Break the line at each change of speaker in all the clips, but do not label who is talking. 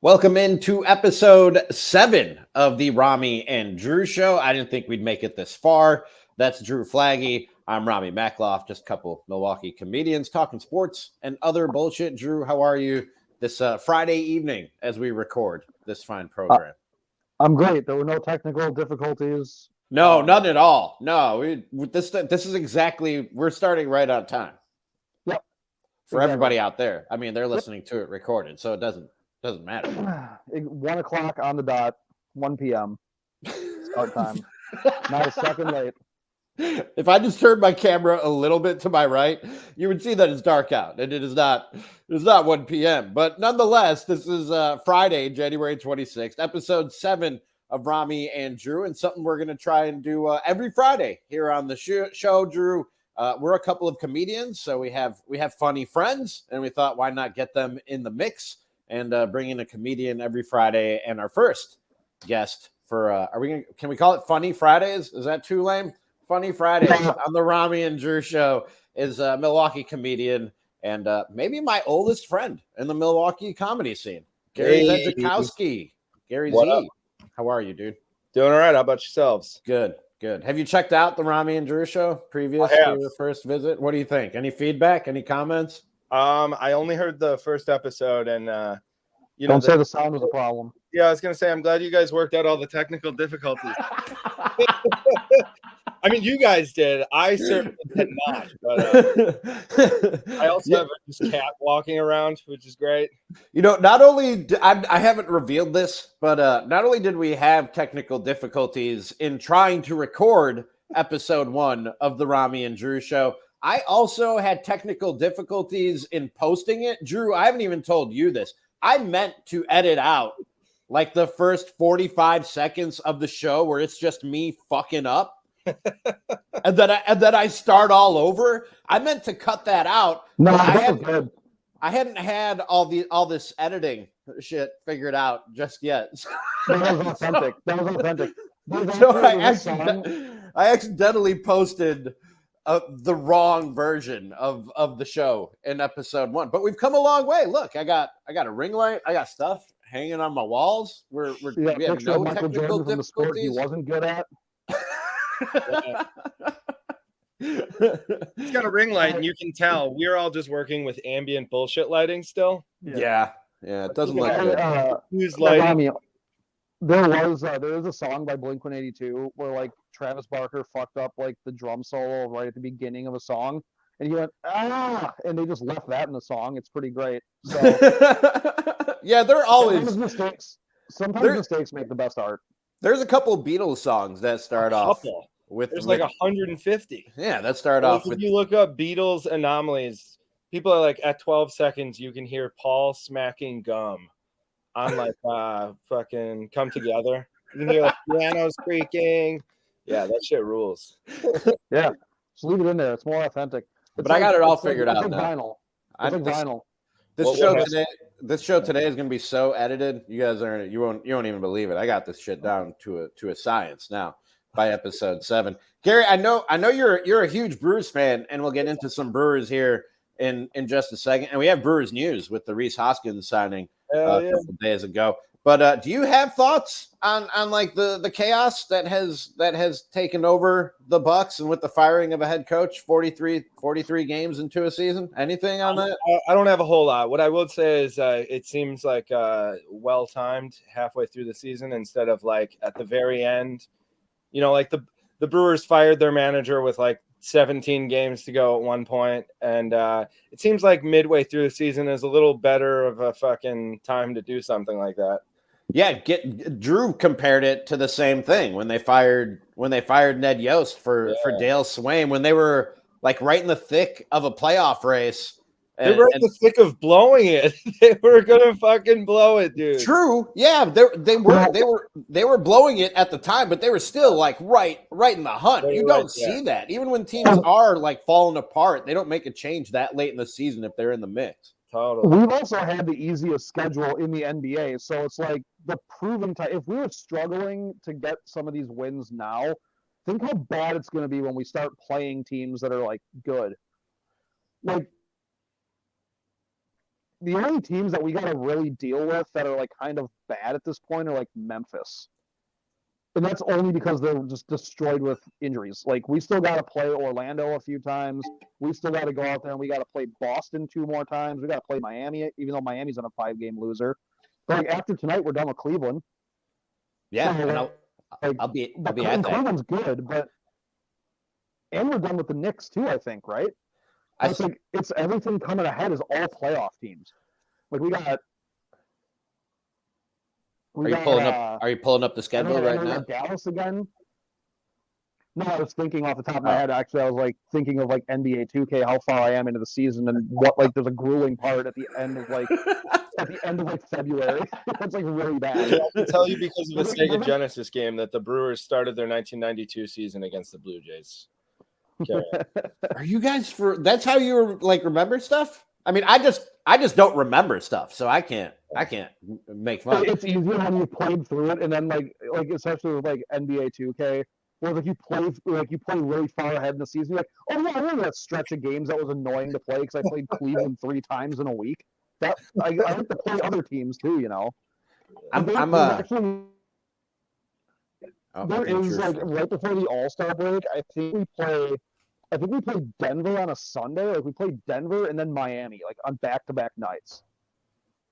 Welcome into episode 7 of the Ramie and Drew Show. I didn't think we'd make it this far. That's Drew Flaggy. I'm Ramie Mackloff, just a couple Milwaukee comedians talking sports and other bullshit. Drew, how are you this Friday evening as we record this fine program?
I'm great. There were no technical difficulties.
No, none at all. No, this is exactly, we're starting right on time.
Yep.
For everybody out there. I mean, they're listening to it recorded, so it doesn't matter.
1 o'clock on the dot, 1 p.m. start time. Not a second late.
If I just turned my camera a little bit to my right, you would see that it's dark out, and it's not 1 p.m. But nonetheless, this is Friday, January 26th, episode 7 of Ramie and Drew, and something we're going to try and do every Friday here on the show. Drew, we're a couple of comedians, so we have funny friends, and we thought, why not get them in the mix and bring in a comedian every Friday. And our first guest for can we call it Funny Fridays? Is that too lame? Funny Fridays on the Ramie and Drew Show is a Milwaukee comedian and maybe my oldest friend in the Milwaukee comedy scene, Gary Zajackowski. Gary Z. How are you, dude?
Doing all right. How about yourselves?
Good. Have you checked out the Ramie and Drew Show previous to your first visit? What do you think? Any feedback? Any comments?
I only heard the first episode, and
don't say the sound was a problem.
Yeah, I was gonna say I'm glad you guys worked out all the technical difficulties. I mean, you guys did. I certainly did not. But I also have this cat walking around, which is great.
You know, not only I haven't revealed this, but not only did we have technical difficulties in trying to record episode 1 of the Ramie and Drew Show, I also had technical difficulties in posting it. Drew, I haven't even told you this. I meant to edit out like the first 45 seconds of the show where it's just me fucking up. and then I start all over. I meant to cut that out.
No,
I hadn't had all this editing shit figured out just yet.
That was authentic.
So I accidentally posted the wrong version of the show in episode 1, but we've come a long way. Look, I got a ring light. I got stuff hanging on my walls. We have no technical difficulties.
The sport he wasn't good at.
It's got a ring light, and you can tell we're all just working with ambient bullshit lighting still.
Yeah, it doesn't look good.
Who's lighting?
There is a song by Blink-182 where like Travis Barker fucked up like the drum solo right at the beginning of a song, and he went and they just left that in the song. It's pretty great. So
yeah, they're always
mistakes. Sometimes mistakes make the best art.
There's a couple Beatles songs that start off with
like 150.
Yeah, that start off with.
If you look up Beatles anomalies, people are like at 12 seconds you can hear Paul smacking gum on like fucking Come Together. You can hear like pianos creaking. Yeah, that shit rules.
Yeah, just leave it in there. It's more authentic.
But I got it all figured out now.
Vinyl. It's like vinyl.
This show today is going to be so edited. You guys you won't even believe it. I got this shit down to a science now by episode 7. Gary, I know you're a huge Brewers fan, and we'll get into some Brewers here in just a second. And we have Brewers news with the Rhys Hoskins signing a couple days ago. But do you have thoughts on like the chaos that has taken over the Bucks and with the firing of a head coach 43 games into a season? Anything on that?
I don't have a whole lot. What I would say is it seems like well timed halfway through the season instead of like at the very end. You know, like the Brewers fired their manager with like 17 games to go at one point, and it seems like midway through the season is a little better of a fucking time to do something like that.
Yeah, Drew compared it to the same thing when they fired Ned Yost for Dale Swain when they were like right in the thick of a playoff race.
They were in the thick of blowing it. They were gonna fucking blow it, dude.
True. Yeah, they were blowing it at the time, but they were still like right in the hunt. You don't see that. Even when teams are like falling apart, they don't make a change that late in the season if they're in the mix.
Totally.
We've also had the easiest schedule in the NBA, so it's like the proven time. If we were struggling to get some of these wins now, think how bad it's going to be when we start playing teams that are like good. Like the only teams that we got to really deal with that are like kind of bad at this point are like Memphis. And that's only because they're just destroyed with injuries. Like, we still got to play Orlando a few times. We still got to go out there and we got to play Boston 2 more times. We got to play Miami, even though Miami's on a 5-game loser. But like, after tonight, we're done with Cleveland.
Yeah,
So,
and I'll be at that.
Cleveland's good, but and we're done with the Knicks too, I think, right? It's like it's everything coming ahead is all playoff teams. Like we got.
Are you pulling up the schedule right now?
Dallas again. No, I was thinking off the top of my head. Actually, I was like thinking of like NBA 2K, how far I am into the season, and what like there's a grueling part at the end of like February. It's like really bad.
I can tell you because of the Sega Genesis game that the Brewers started their 1992 season against the Blue Jays.
Are you guys that's how you like remember stuff? I mean, I just don't remember stuff, so I can't make fun.
It's easier when you played through it, and then like especially with like NBA 2K, where like you play really far ahead in the season. You're like, oh yeah, I remember that stretch of games that was annoying to play because I played Cleveland 3 times in a week. That I like to play other teams too, you know. There is like right before the All-Star break, I think we play Denver on a Sunday. Like we played Denver and then Miami, like on back-to-back nights.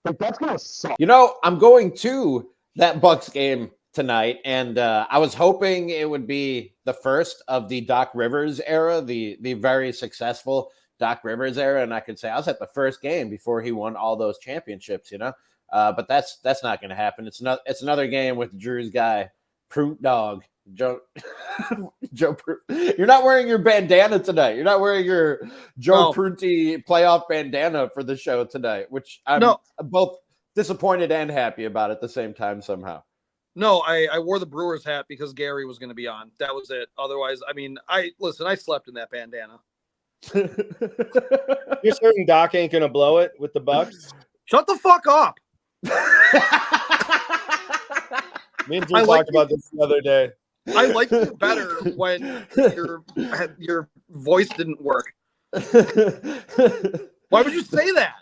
Like that's gonna suck.
You know, I'm going to that Bucks game tonight, and I was hoping it would be the first of the Doc Rivers era, the very successful Doc Rivers era, and I could say I was at the first game before he won all those championships, you know. But that's not going to happen. It's another game with Drew's guy, Prute Dog. Joe Prute. You're not wearing your bandana tonight. You're not wearing your Joe Prute playoff bandana for the show tonight, which I'm both disappointed and happy about at the same time somehow.
No, I wore the Brewers hat because Gary was going to be on. That was it. Otherwise, I mean, I slept in that bandana.
You're certain Doc ain't going to blow it with the Bucks?
Shut the fuck up.
Me and Drew talked about this the other day.
I liked you better when your voice didn't work. Why would you say that?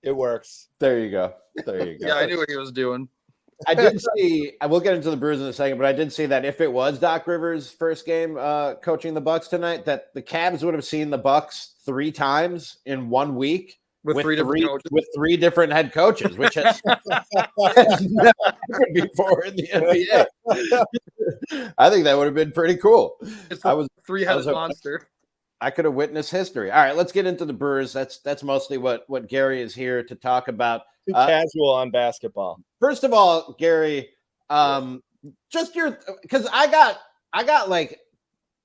It works.
There you go.
Yeah, I knew what he was doing.
I did see, I will get into the Brewers in a second, but I did see that if it was Doc Rivers' first game coaching the Bucks tonight, that the Cavs would have seen the Bucks 3 times in 1 week. With three different head coaches, which has never happened before in the NBA. I think that would have been pretty cool.
It's a 3-headed monster.
I could have witnessed history. All right, let's get into the Brewers. That's mostly what Gary is here to talk about.
Too casual on basketball.
First of all, Gary, just because I got like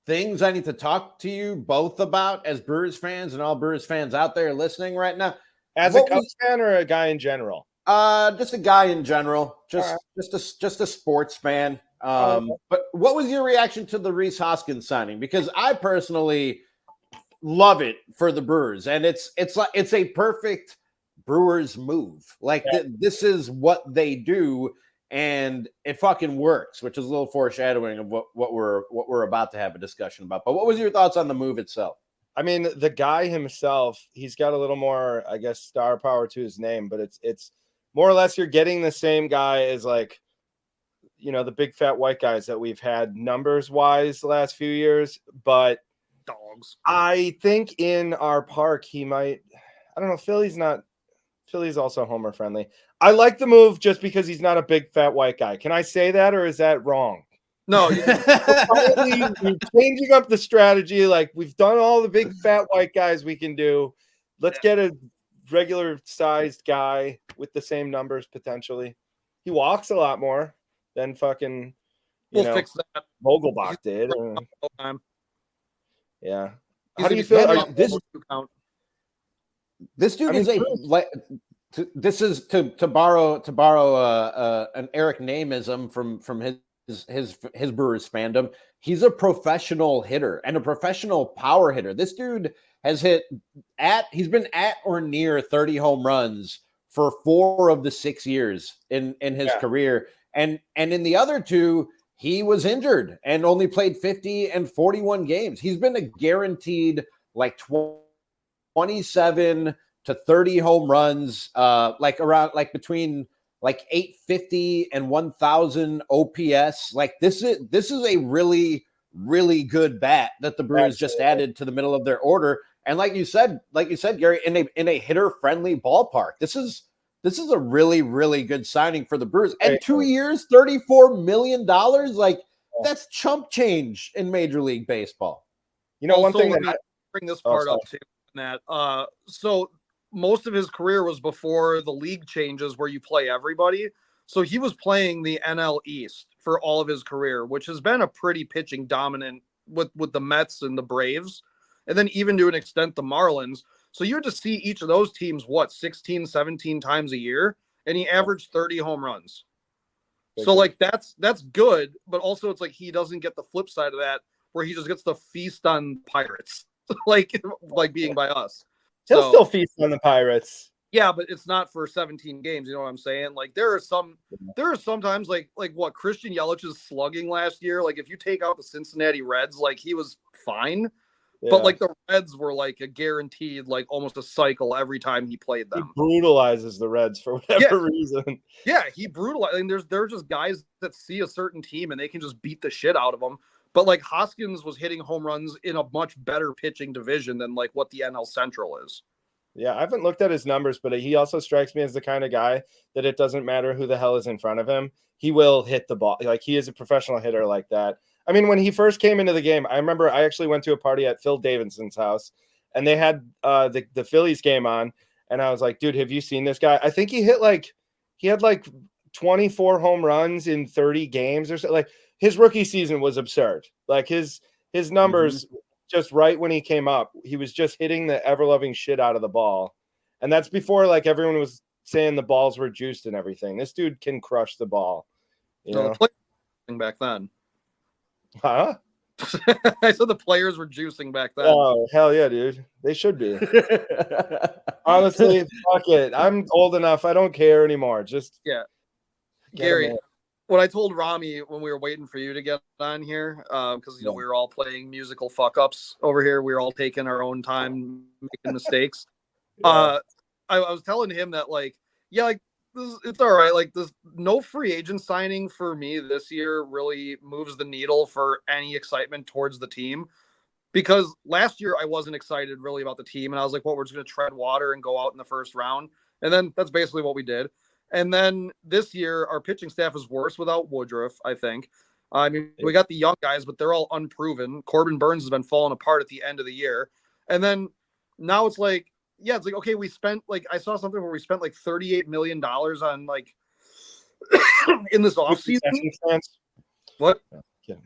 things I need to talk to you both about as Brewers fans and all Brewers fans out there listening right now.
As a Cubs fan or a guy in general?
Just a guy in general, just a sports fan. But what was your reaction to the Rhys Hoskins signing? Because I personally love it for the Brewers, and it's a perfect Brewers move. Like this is what they do. And it fucking works, which is a little foreshadowing of what we're about to have a discussion about. But what was your thoughts on the move itself?
I mean, the guy himself, he's got a little more, I guess, star power to his name, but it's more or less you're getting the same guy as like, you know, the big fat white guys that we've had numbers wise the last few years. But
dogs,
I think in our park he might. I don't know. Philly's also homer friendly. I like the move just because he's not a big fat white guy. Can I say that, or is that wrong?
No,
you're changing up the strategy. Like we've done all the big fat white guys we can do. Let's get a regular sized guy with the same numbers potentially. He walks a lot more than fucking
fix that.
Vogelbach did. Yeah.
How do you feel?
This dude this is to borrow an Eric Nameism from his Brewers fandom. He's a professional hitter and a professional power hitter. This dude has he's been at or near 30 home runs for 4 of the 6 years in his career. And in the other 2, he was injured and only played 50 and 41 games. He's been a guaranteed like 20 27 to 30 home runs, between 850 and 1,000 OPS. This is a really, really good bat that the Brewers just added to the middle of their order. And like you said, Gary, in a hitter friendly ballpark, this is a really, really good signing for the Brewers. And 2 years, $34 million. That's chump change in Major League Baseball.
One thing that
bring this part up too, that so most of his career was before the league changes where you play everybody. So he was playing the NL East for all of his career, which has been a pretty pitching dominant with the Mets and the Braves, and then even to an extent the Marlins. So you had to see each of those teams 16, 17 times a year, and he averaged 30 home runs. So that's good, but also it's he doesn't get the flip side of that where he just gets to feast on Pirates, like being by us.
He'll still feast on the Pirates.
Yeah, but it's not for 17 games. You know what I'm saying? There are sometimes like what Christian Yelich's slugging last year. If you take out the Cincinnati Reds, he was fine. Yeah. But the Reds were a guaranteed almost a cycle every time he played them.
He brutalizes the Reds for whatever reason.
Yeah, he brutalizes. There are just guys that see a certain team and they can just beat the shit out of them. But Hoskins was hitting home runs in a much better pitching division than what the NL Central is.
Yeah, I haven't looked at his numbers, but he also strikes me as the kind of guy that it doesn't matter who the hell is in front of him. He will hit the ball. He is a professional hitter like that. I mean, when he first came into the game, I remember I actually went to a party at Phil Davidson's house, and they had the Phillies game on, and I was like, dude, have you seen this guy? I think he had 24 home runs in 30 games or so. His rookie season was absurd. His numbers just right when he came up, he was just hitting the ever-loving shit out of the ball. And that's before everyone was saying the balls were juiced and everything. This dude can crush the ball. You know?
Back then.
Huh?
I said the players were juicing back then.
Oh, hell yeah, dude. They should be. Honestly, fuck it. I'm old enough. I don't care anymore. Just
Gary, what I told Ramie when we were waiting for you to get on here, because we were all playing musical fuck-ups over here. We were all taking our own time making mistakes. I was telling him that it's all right. This no free agent signing for me this year really moves the needle for any excitement towards the team, because last year I wasn't excited really about the team, and I was like, we're just going to tread water and go out in the first round, and then that's basically what we did. And then this year our pitching staff is worse without Woodruff, I think. I mean, we got the young guys, but they're all unproven. Corbin Burns has been falling apart at the end of the year, and then now it's okay, we spent I saw something where we spent $38 million on in this offseason. What? Yeah.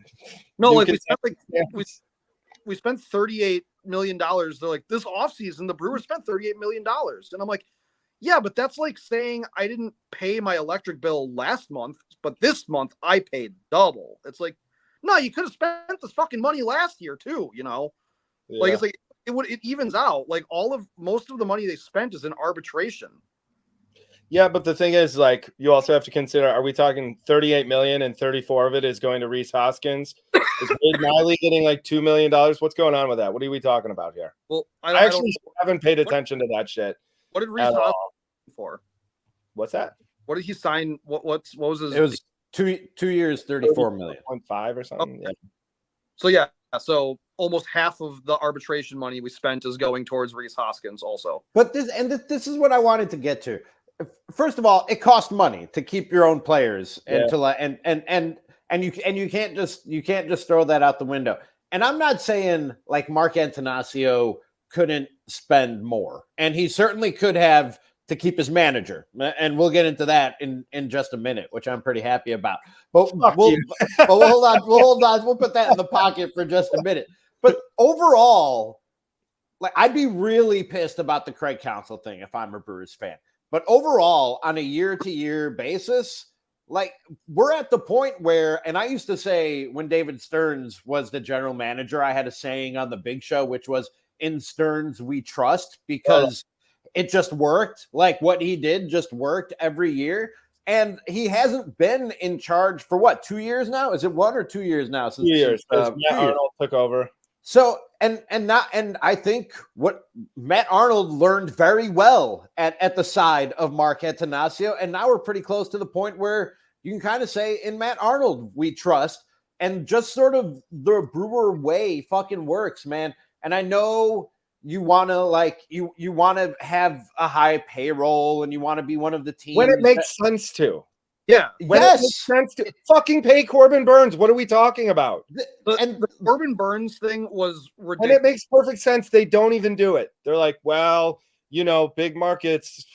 No, we spent $38 million. They're this offseason, the Brewers spent $38 million. And I'm yeah, but that's saying I didn't pay my electric bill last month, but this month I paid double. It's no, you could have spent this fucking money last year too, Yeah. It evens out. Most of the money they spent is in arbitration.
Yeah, but the thing is, you also have to consider: are we talking 38 million and 34 of it is going to Rhys Hoskins? Is Wade Miley getting $2 million? What's going on with that? What are we talking about here?
Well,
I actually haven't paid attention to that shit.
What did Rhys Hoskins for?
What's that?
What did he sign? What was his?
It was 2 years, 34 million.
0.5 or something.
Okay. Yeah. So almost half of the arbitration money we spent is going towards Rhys Hoskins also.
But this is what I wanted to get to. First of all, it costs money to keep your own players and you can't just throw that out the window. And I'm not saying Mark Antanasio couldn't spend more, and he certainly could have to keep his manager, and we'll get into that in just a minute, which I'm pretty happy about. But we'll hold on. We'll put that in the pocket for just a minute. But overall, I'd be really pissed about the Craig Counsell thing if I'm a Brewers fan. But overall, on a year-to-year basis, we're at the point where, and I used to say when David Stearns was the general manager, I had a saying on the Big Show, which was, in Stearns we trust, because it just worked. What he did just worked every year. And he hasn't been in charge for 2 years now? Is it 1 or 2 years now?
Since 2 years. Matt Arnold took over.
So and I think what Matt Arnold learned very well at the side of Mark Attanasio, and now we're pretty close to the point where you can kind of say in Matt Arnold we trust, and just sort of the Brewer way fucking works, man. And I know you want to you want to have a high payroll and you want to be one of the teams
when it makes sense to.
Yeah.
When it makes sense to fucking pay Corbin Burns. What are we talking about?
The Corbin Burns thing was ridiculous.
And it makes perfect sense. They don't even do it. They're like, well, big markets,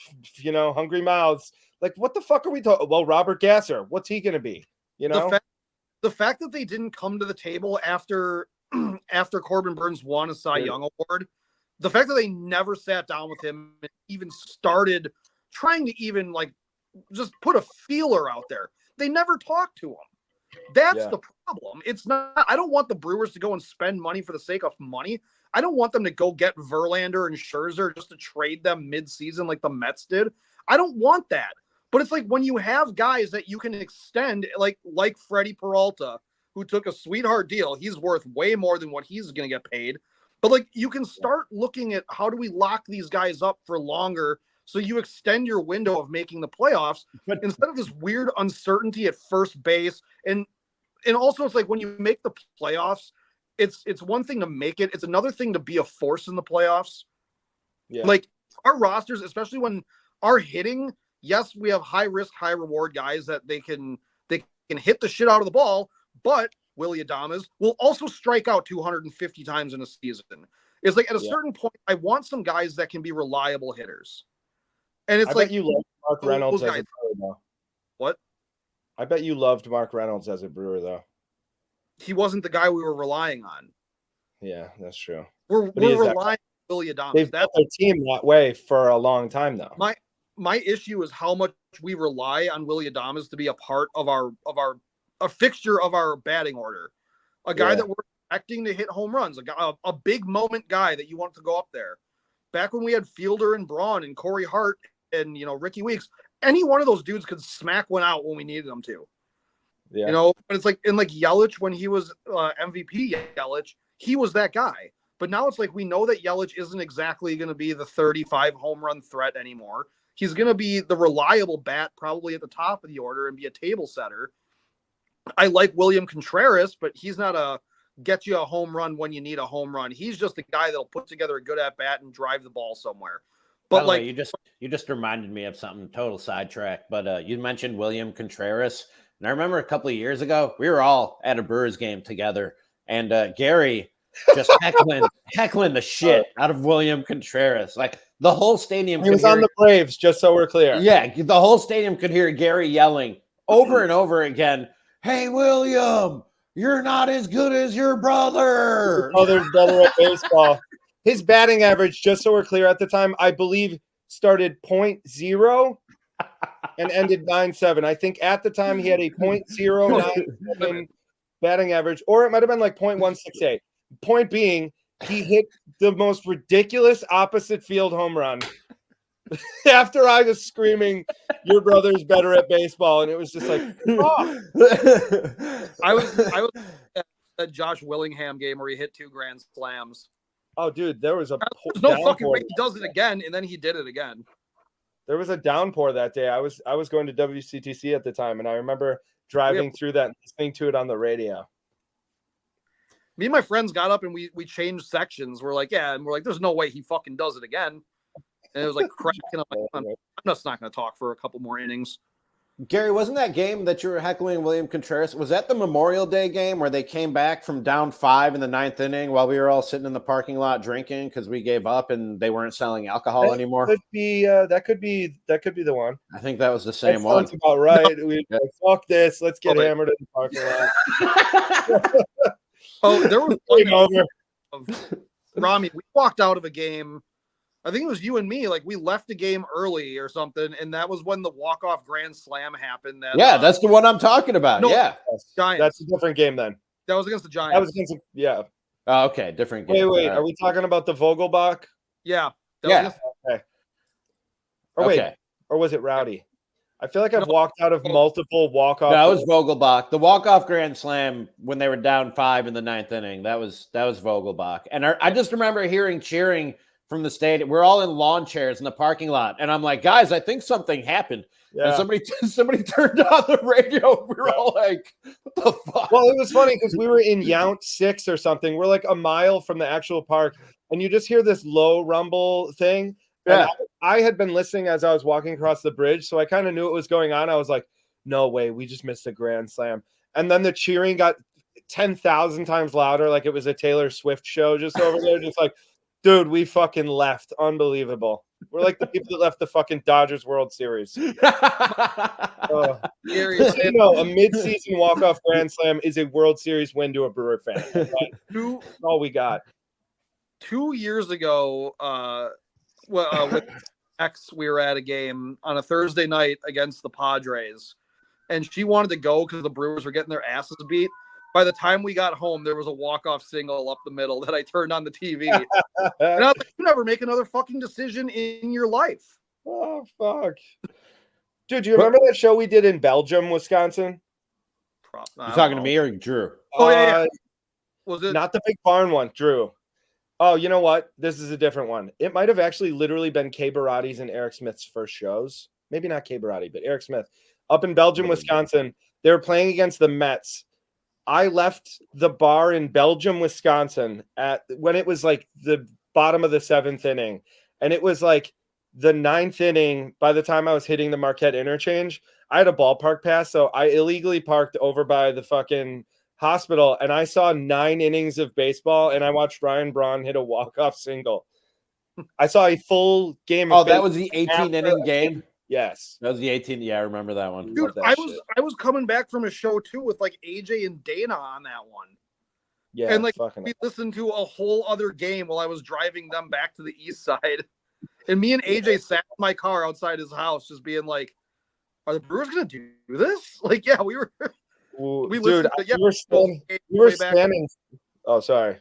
hungry mouths. Like, what the fuck are we talking? Well, Robert Gasser, what's he going to be?
The fact that they didn't come to the table after Corbin Burns won a Cy Young Award, the fact that they never sat down with him and even started trying to even just put a feeler out there. They never talked to him. That's the problem. It's not, I don't want the Brewers to go and spend money for the sake of money. I don't want them to go get Verlander and Scherzer just to trade them mid-season like the Mets did. I don't want that. But it's like when you have guys that you can extend, like Freddie Peralta, who took a sweetheart deal. He's worth way more than what he's going to get paid. But you can start looking at how do we lock these guys up for longer so you extend your window of making the playoffs instead of this weird uncertainty at first base. And also it's like when you make the playoffs, it's one thing to make it. It's another thing to be a force in the playoffs. Yeah. Like our rosters, especially when our hitting, yes, we have high risk, high reward guys that they can hit the shit out of the ball, but Willy Adames will also strike out 250 times in a season. It's like at a certain point, I want some guys that can be reliable hitters. And it's
you loved Mark Reynolds as a Brewer, though.
What?
I bet you loved Mark Reynolds as a Brewer, though.
He wasn't the guy we were relying on.
Yeah, that's true.
We're relying on Willy Adames.
They've built their team that way for a long time, though.
My issue is how much we rely on Willy Adames to be a part of a fixture of our batting order. A guy that we're expecting to hit home runs, a big moment guy that you want to go up there. Back when we had Fielder and Braun and Corey Hart and Ricky Weeks, any one of those dudes could smack one out when we needed them to. Yeah. But it's like Yelich when he was MVP Yelich, he was that guy. But now it's like we know that Yelich isn't exactly going to be the 35 home run threat anymore. He's going to be the reliable bat probably at the top of the order and be a table setter. I like William Contreras, but he's not a get you a home run when you need a home run. He's just a guy that'll put together a good at bat and drive the ball somewhere. But
way, you just reminded me of something, total sidetrack. But you mentioned William Contreras, and I remember a couple of years ago we were all at a Brewers game together, and Gary just heckling the shit out of William Contreras. Like the whole stadium.
He was on the Braves, just so we're clear.
Yeah, the whole stadium could hear Gary yelling over and over again, "Hey, William, you're not as good as your brother."
Oh, there's better at baseball. His batting average, just so we're clear, at the time, I believe, started .0 and ended 9.7. I think at the time he had a .097 batting average, or it might have been like .168. Point being, he hit the most ridiculous opposite field home run after I was screaming, "Your brother's better at baseball," and it was just like, oh.
I was at a Josh Willingham game where he hit 2 grand slams.
Oh, dude, there's
no fucking way he does it again, and then he did it again.
There was a downpour that day. I was going to WCTC at the time, and I remember driving through that and listening to it on the radio.
Me and my friends got up and we changed sections. We're like, there's no way he fucking does it again. And it was like cracking up. I'm just not going to talk for a couple more innings.
Gary, wasn't that game that you were heckling William Contreras? Was that the Memorial Day game where they came back from down 5 in the 9th inning while we were all sitting in the parking lot drinking because we gave up and they weren't selling alcohol anymore?
That could be the one.
I think that was the same one.
Sounds about right. We like, fuck this. Let's get hammered in the parking lot.
Oh, there was one of Ramie. We walked out of a game. I think it was you and me. Like we left the game early or something, and that was when the walk-off grand slam happened.
That's the one I'm talking about.
No,
yeah,
Giants.
That's a different game then.
That was against the Giants.
That was against
Oh, okay, different game.
Wait. Are we talking about the Vogelbach?
Yeah.
Okay. Or wait. Or was it Rowdy? I feel like I've walked out of multiple walk-off.
That was Vogelbach. The walk-off grand slam when they were down 5 in the 9th inning. That was Vogelbach. And I just remember hearing cheering from the stadium. We're all in lawn chairs in the parking lot, and I'm like, guys, I think something happened.
Yeah.
And somebody turned on the radio. We were all like, what the fuck?
Well, it was funny because we were in Yount 6 or something. We're like a mile from the actual park, and you just hear this low rumble thing.
Yeah.
And I had been listening as I was walking across the bridge, so I kind of knew what was going on. I was like, no way, we just missed a grand slam. And then the cheering got 10,000 times louder, like it was a Taylor Swift show just over there, just like, dude, we fucking left. Unbelievable. We're like the people that left the fucking Dodgers World Series.
Gary,
You know, a mid-season walk-off grand slam is a World Series win to a Brewer fan. Right? That's all we got.
2 years ago, with X, we were at a game on a Thursday night against the Padres, and she wanted to go because the Brewers were getting their asses beat. By the time we got home, there was a walk-off single up the middle that I turned on the TV. And I was like, you never make another fucking decision in your life.
Oh, fuck. Dude, do you remember that show we did in Belgium, Wisconsin?
You talking to me or Drew?
Oh, yeah. Was it
not the big barn one, Drew? Oh, you know what? This is a different one. It might have actually literally been Kay Baratti's and Eric Smith's first shows. Maybe not Kay Baratti, but Eric Smith. Up in Belgium, Wisconsin, they were playing against the Mets. I left the bar in Belgium, Wisconsin when it was like the bottom of the 7th inning. And it was like the 9th inning. By the time I was hitting the Marquette interchange, I had a ballpark pass. So I illegally parked over by the fucking hospital, and I saw 9 innings of baseball, and I watched Ryan Braun hit a walk-off single. I saw a full game.
Oh, that was the 18-inning game?
Yes.
That was the 18. Yeah, I remember that one.
Dude, I was coming back from a show too with like AJ and Dana on that one.
Yeah,
and like we listened to a whole other game while I was driving them back to the east side. And me and AJ sat in my car outside his house just being like, are the Brewers gonna do this? Like, yeah, we were we
were standing. Oh, sorry.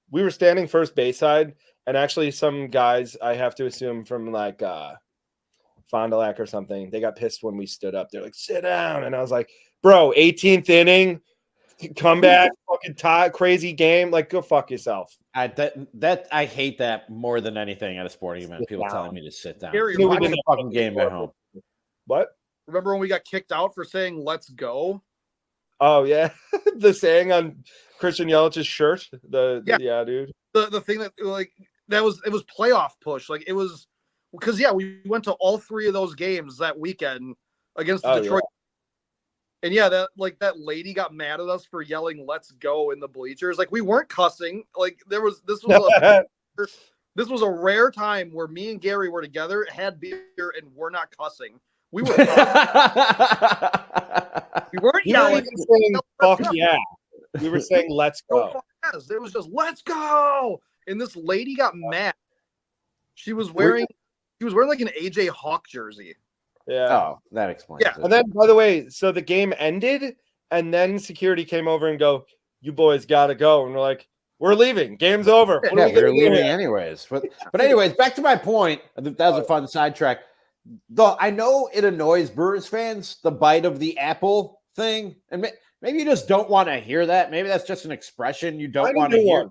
We were standing first base side, and actually some guys, I have to assume from like Fond du Lac or something, they got pissed when we stood up. They're like, sit down. And I was like, bro, 18th inning, comeback, fucking tie, crazy game. Like, go fuck yourself.
I hate that more than anything at a sporting event. People telling me to sit down.
Gary,
we did a fucking game at home.
What?
Remember when we got kicked out for saying "Let's go"?
Oh yeah, the saying on Christian Yelich's shirt. Dude.
The thing that like it was playoff push. Like it was because we went to all 3 of those games that weekend against the Detroit. Yeah. And that lady got mad at us for yelling "Let's go" in the bleachers. Like we weren't cussing. Like this was a rare time where me and Gary were together, had beer, and we're not cussing. We were. We weren't yelling.
Saying, "Fuck yeah!" We were saying, "Let's go."
Yes, it was just "Let's go," and this lady got mad. She was wearing like an AJ Hawk jersey.
Yeah.
Oh, that explains it.
And then, by the way, so the game ended, and then security came over and go, "You boys gotta go," and we're like, "We're leaving. Game's over."
Yeah, we're leaving anyways. But anyways, back to my point. That was a fun sidetrack. Though I know it annoys Brewers fans, the bite of the apple thing, and maybe you just don't want to hear that. Maybe that's just an expression you don't want to hear.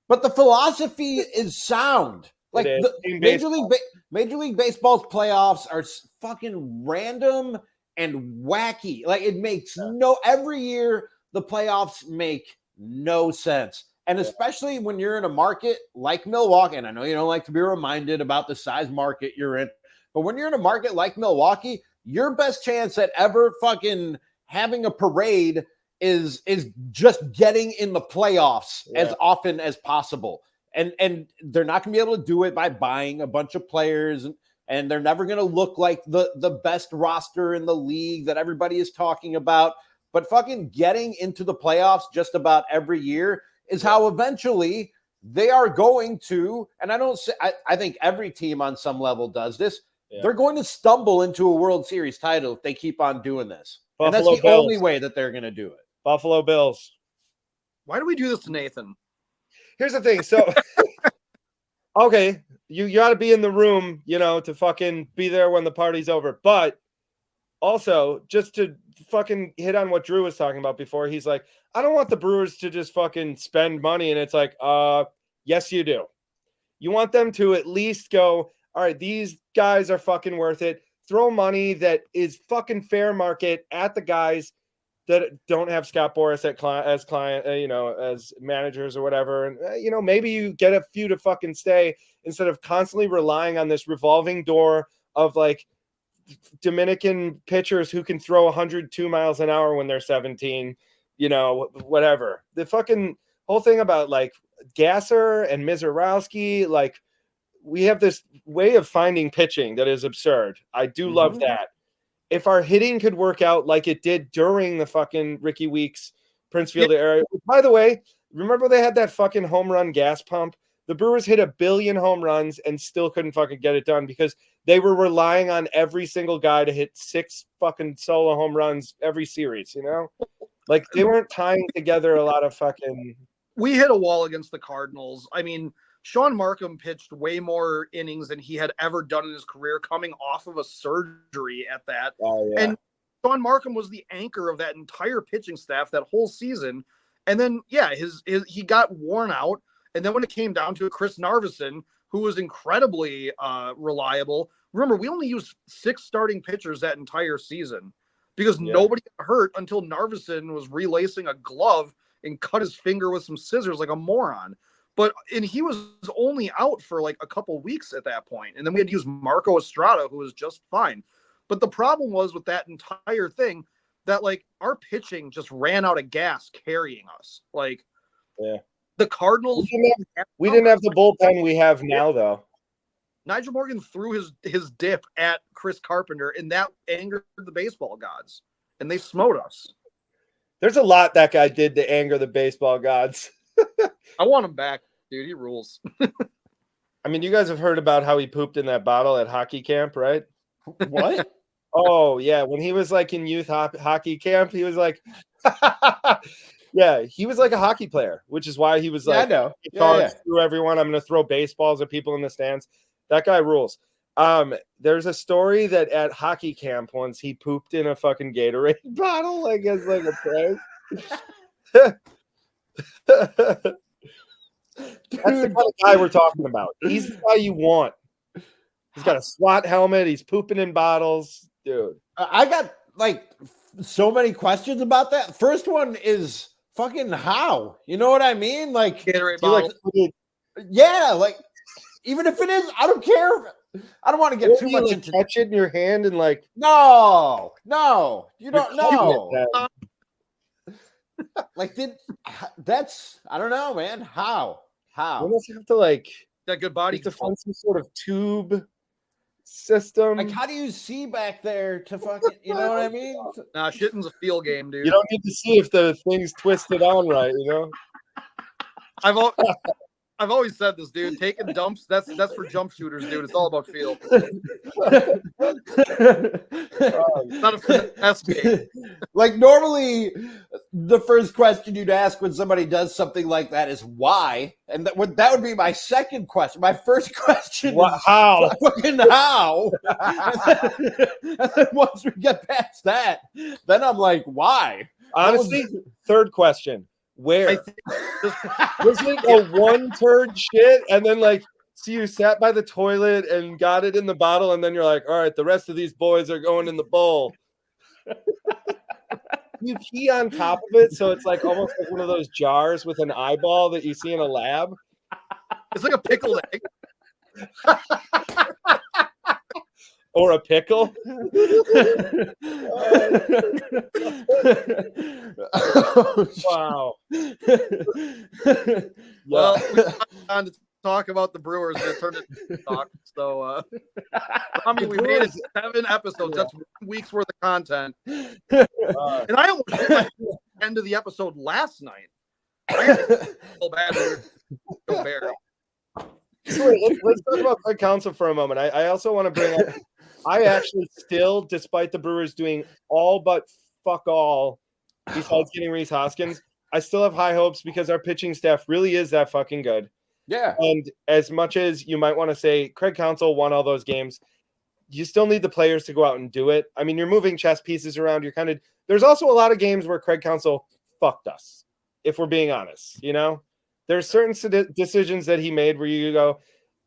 But the philosophy is sound. Like Major League Baseball's playoffs are fucking random and wacky. Like it makes every year the playoffs make no sense. And especially when you're in a market like Milwaukee, and I know you don't like to be reminded about the size market you're in, but when you're in a market like Milwaukee, your best chance at ever fucking having a parade is just getting in the playoffs as often as possible. And they're not going to be able to do it by buying a bunch of players, and they're never going to look like the best roster in the league that everybody is talking about. But fucking getting into the playoffs just about every year is how eventually they are going to, and I think every team on some level does this. Yeah. They're going to stumble into a World Series title if they keep on doing this. And that's the only way that they're going to do it.
Buffalo Bills.
Why do we do this to Nathan?
Here's the thing. So, okay, you got to be in the room, to fucking be there when the party's over. But also, just to fucking hit on what Drew was talking about before, he's like, I don't want the Brewers to just fucking spend money. And it's like, yes, you do. You want them to at least go, all right, these guys are fucking worth it. Throw money that is fucking fair market at the guys that don't have Scott Boras as client, as managers or whatever. And, maybe you get a few to fucking stay instead of constantly relying on this revolving door of like Dominican pitchers who can throw 102 miles an hour when they're 17, whatever. The fucking whole thing about like Gasser and Mizorowski, like we have this way of finding pitching that is absurd. I do love that. If our hitting could work out like it did during the fucking Ricky Weeks, Prince Fielder era. By the way, remember they had that fucking home run gas pump? The Brewers hit 1 billion home runs and still couldn't fucking get it done because they were relying on every single guy to hit 6 fucking solo home runs every series, Like they weren't tying together a lot of fucking...
We hit a wall against the Cardinals. I mean, Sean Markham pitched way more innings than he had ever done in his career, coming off of a surgery at that.
Oh, yeah.
And Sean Markham was the anchor of that entire pitching staff that whole season. And then, he got worn out. And then when it came down to it, Chris Narveson, who was incredibly reliable. Remember, we only used 6 starting pitchers that entire season because nobody got hurt until Narveson was relacing a glove and cut his finger with some scissors like a moron. And he was only out for like a couple weeks at that point. And then we had to use Marco Estrada, who was just fine. But the problem was with that entire thing that like our pitching just ran out of gas carrying us. Like the Cardinals.
We didn't have the bullpen we have now, though.
Nigel Morgan threw his dip at Chris Carpenter, and that angered the baseball gods. And they smote us.
There's a lot that guy did to anger the baseball gods.
I want him back, dude. He rules.
I mean, you guys have heard about how he pooped in that bottle at hockey camp, right?
What?
Oh, yeah. When he was like in youth hockey camp, he was like, he was like a hockey player, which is why he was like,
I know.
Through everyone. I'm going to throw baseballs at people in the stands. That guy rules. There's a story that at hockey camp once he pooped in a fucking Gatorade bottle, I guess, like a prank. That's the kind of guy we're talking about. He's the guy you want. He's got a SWAT helmet. He's pooping in bottles, dude.
I got like so many questions about that. First one is fucking how? You know what I mean? Like,
Gatorade bottle.
Like even if it is, I don't care. I don't want to get too much into
touch it in your hand and like
no, you don't know. Like I don't know, man. How?
You almost have to like
that good body
to find some sort of tube system.
Like, how do you see back there to fucking, you know what I mean?
Nah, shitting's a field game, dude.
You don't need to see if the thing's twisted on right,
I've always said this, dude. Taking dumps, that's for jump shooters, dude. It's all about feel. Not a finesse game.
Like normally, the first question you'd ask when somebody does something like that is why, and that would be my second question. My first question is
how?
Fucking how? And then once we get past that, then I'm like, why?
Honestly, third question. Where? Was it a one turd shit? And then like, so you sat by the toilet and got it in the bottle, and then you're like, all right, the rest of these boys are going in the bowl. You pee on top of it, so it's like almost like one of those jars with an eyeball that you see in a lab.
It's like a pickled egg.
Or a pickle. Wow.
Well, we on to talk about the Brewers. They turned it to talk. So, I mean, we made it 7 episodes. That's 1 week's worth of content. And I almost hit my end of the episode last night. I feel bad. So Barry.
Let's talk about Craig Counsell for a moment. I also want to bring up, I actually still, despite the Brewers doing all but fuck all besides getting Rhys Hoskins, I still have high hopes because our pitching staff really is that fucking good.
Yeah.
And as much as you might want to say Craig Counsell won all those games, you still need the players to go out and do it. I mean, you're moving chess pieces around. There's also a lot of games where Craig Counsell fucked us, if we're being honest. There's certain decisions that he made where you go,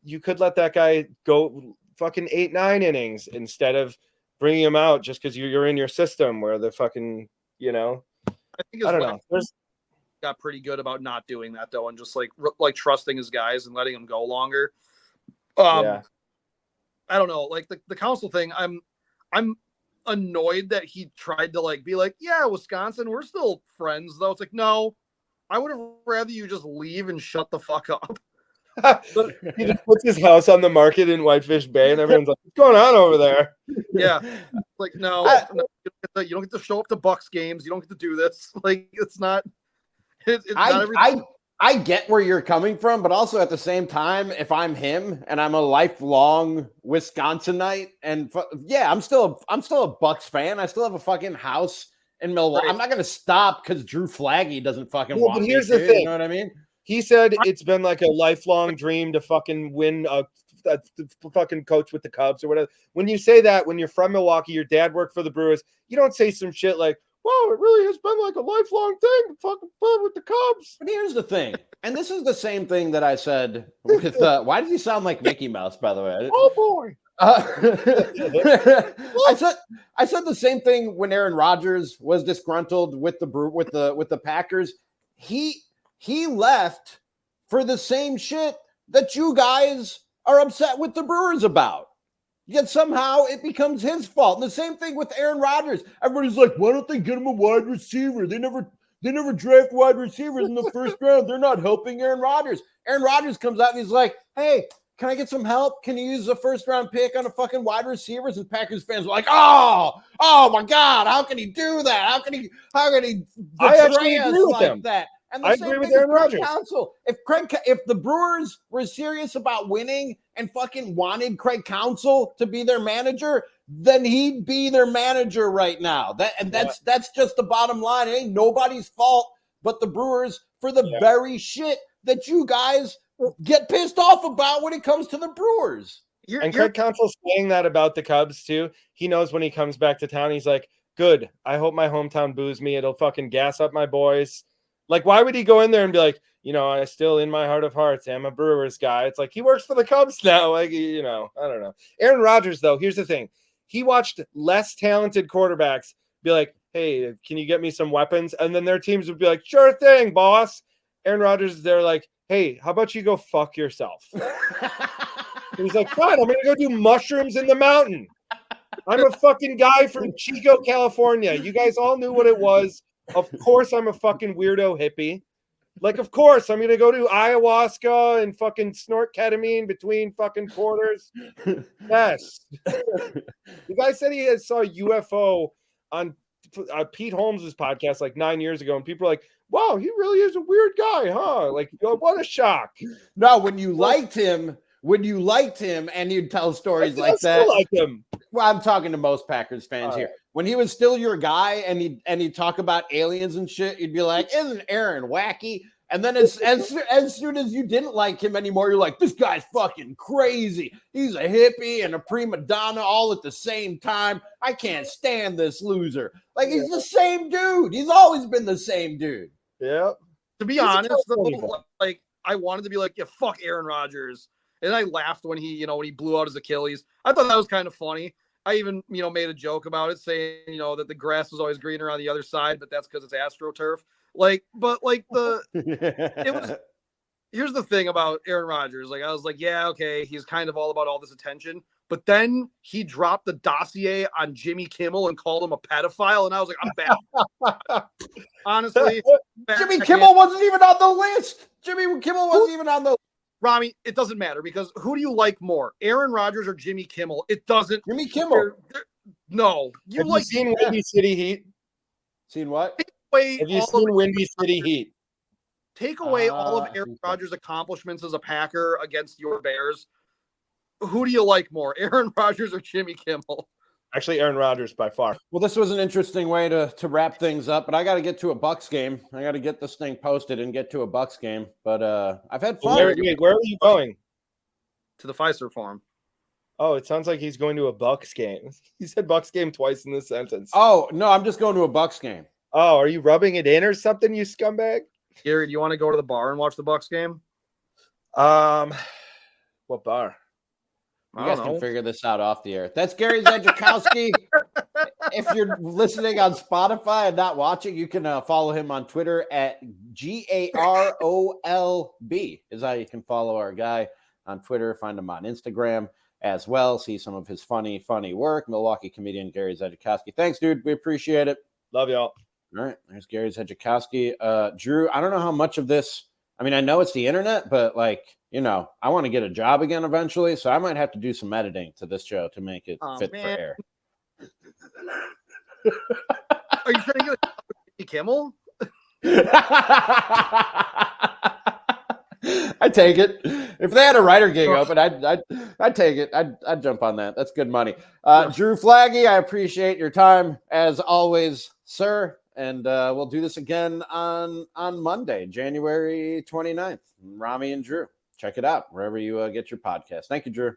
you could let that guy go fucking 8-9 innings instead of bringing him out just because you're in your system where the fucking,
I think
I don't know.
Got pretty good about not doing that though, and just like trusting his guys and letting them go longer. I don't know, like the Counsell thing. I'm annoyed that he tried to be like, yeah, Wisconsin, we're still friends though. It's like, no, I would have rather you just leave and shut the fuck up.
He just puts his house on the market in Whitefish Bay, and everyone's like, "What's going on over there?"
Yeah, like no, you don't get to show up to Bucks games. You don't get to do this. Like it's not.
I get where you're coming from, but also at the same time, if I'm him and I'm a lifelong Wisconsinite, and I'm still a Bucks fan. I still have a fucking house in Milwaukee. Right. I'm not gonna stop because Drew Flaggy doesn't fucking want
but here's
me
the thing.
You know what I mean?
He said it's been like a lifelong dream to fucking win a fucking coach with the Cubs or whatever. When you say that, when you're from Milwaukee, your dad worked for the Brewers, you don't say some shit like, wow, it really has been like a lifelong thing to fucking play with the Cubs.
But here's the thing, and this is the same thing that I said with, why does he sound like Mickey Mouse, by the way?
Oh, boy.
I said the same thing when Aaron Rodgers was disgruntled with the Packers. He left for the same shit that you guys are upset with the Brewers about. Yet somehow it becomes his fault. And the same thing with Aaron Rodgers. Everybody's like, why don't they get him a wide receiver? They never draft wide receivers in the first round. They're not helping Aaron Rodgers. Aaron Rodgers comes out and he's like, hey, can I get some help? Can you use a first round pick on a fucking wide receivers? And Packers fans are like, oh my God, how can he do that? How can he betray us like that? And
I agree with Aaron Rodgers.
If the Brewers were serious about winning and fucking wanted Craig Counsell to be their manager, then he'd be their manager right now. That's just the bottom line. It ain't nobody's fault but the Brewers for the very shit that you guys get pissed off about when it comes to the Brewers.
Craig Counsell's saying that about the Cubs too. He knows when he comes back to town, he's like, good. I hope my hometown boos me. It'll fucking gas up my boys. Like, why would he go in there and be like, I still in my heart of hearts am a Brewers guy. It's like he works for the Cubs now. Like, I don't know. Aaron Rodgers, though, here's the thing. He watched less talented quarterbacks be like, hey, can you get me some weapons? And then their teams would be like, sure thing, boss. Aaron Rodgers is there like, hey, how about you go fuck yourself? He's like, fine, I'm going to go do mushrooms in the mountain. I'm a fucking guy from Chico, California. You guys all knew what it was. Of course, I'm a fucking weirdo hippie. Like, of course, I'm going to go to ayahuasca and fucking snort ketamine between fucking quarters. Yes. The guy said he saw a UFO on Pete Holmes' podcast like 9 years ago, and people are like, wow, he really is a weird guy, huh? Like, what a shock.
No, when you liked him and you'd tell stories like that.
Like him.
Well, I'm talking to most Packers fans here. When he was still your guy and he'd talk about aliens and shit, you'd be like, isn't Aaron wacky? And then as soon as you didn't like him anymore, you're like, this guy's fucking crazy. He's a hippie and a prima donna all at the same time. I can't stand this loser. Like, he's the same dude. He's always been the same dude.
Yeah.
To be honest, though, like, I wanted to be like, yeah, fuck Aaron Rodgers. And I laughed when he blew out his Achilles. I thought that was kind of funny. I even, made a joke about it, saying, that the grass was always greener on the other side, but that's because it's AstroTurf. Here's the thing about Aaron Rodgers. Like, I was like, yeah, okay, he's kind of all about all this attention. But then he dropped the dossier on Jimmy Kimmel and called him a pedophile. And I was like, I'm back. Honestly.
Jimmy Kimmel wasn't even on the list. Jimmy Kimmel wasn't even on the list.
Rami, it doesn't matter because who do you like more, Aaron Rodgers or Jimmy Kimmel? It doesn't.
Jimmy Kimmel.
No.
Have you seen Windy City Heat?
Seen what?
Have you seen Windy City Heat?
Take away all of Aaron Rodgers' accomplishments as a Packer against your Bears. Who do you like more, Aaron Rodgers or Jimmy Kimmel?
Actually, Aaron Rodgers by far.
Well, this was an interesting way to wrap things up, but I got to get to a Bucks game. I got to get this thing posted and get to a Bucks game. But I've had fun.
Where are you going?
To the Pfizer Forum.
Oh, it sounds like he's going to a Bucks game. He said Bucks game twice in this sentence.
Oh, no, I'm just going to a Bucks game.
Oh, are you rubbing it in or something, you scumbag?
Gary, do you want to go to the bar and watch the Bucks game?
What bar?
You guys can figure this out off the air. That's Gary Zajackowski. If you're listening on Spotify and not watching, you can follow him on Twitter at GAROLB is how you can follow our guy on Twitter. Find him on Instagram as well. See some of his funny work. Milwaukee comedian Gary Zajackowski. Thanks, dude. We appreciate it.
Love y'all.
All right. There's Gary Zajackowski. Drew, I don't know how much of this, I mean, I know it's the internet, but I want to get a job again eventually. So I might have to do some editing to this show to make it fit for air.
Are you trying to get a Kimmel?
I take it. If they had a writer gig open, I'd take it. I'd jump on that. That's good money. Drew Flaggy, I appreciate your time as always, sir. And we'll do this again on Monday, January 29th. Ramie and Drew. Check it out wherever you get your podcast. Thank you, Drew.